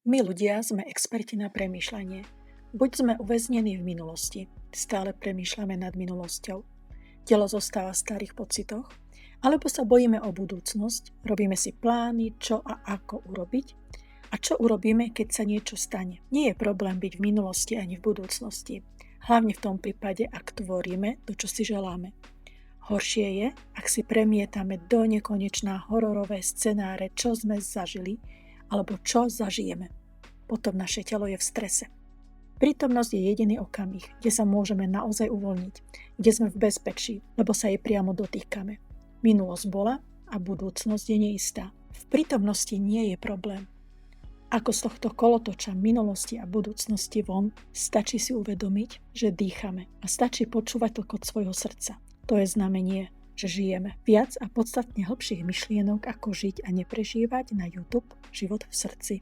My ľudia sme experti na premýšľanie. Buď sme uväznení v minulosti, stále premýšľame nad minulosťou, telo zostáva v starých pocitoch, alebo sa bojíme o budúcnosť, robíme si plány, čo a ako urobiť a čo urobíme, keď sa niečo stane. Nie je problém byť v minulosti ani v budúcnosti, hlavne v tom prípade, ak tvoríme to, čo si želáme. Horšie je, ak si premietame do nekonečná hororové scenáre, čo sme zažili, alebo čo zažijeme. Potom naše telo je v strese. Prítomnosť je jediný okamih, kde sa môžeme naozaj uvoľniť, kde sme v bezpečí, lebo sa jej priamo dotýkame. Minulosť bola a budúcnosť je neistá. V prítomnosti nie je problém. Ako z tohto kolotoča minulosti a budúcnosti von, stačí si uvedomiť, že dýchame a stačí počúvať tlkot svojho srdca. To je znamenie, že žijeme. Viac a podstatne hlbších myšlienok, ako žiť a neprežívať na YouTube Život v srdci.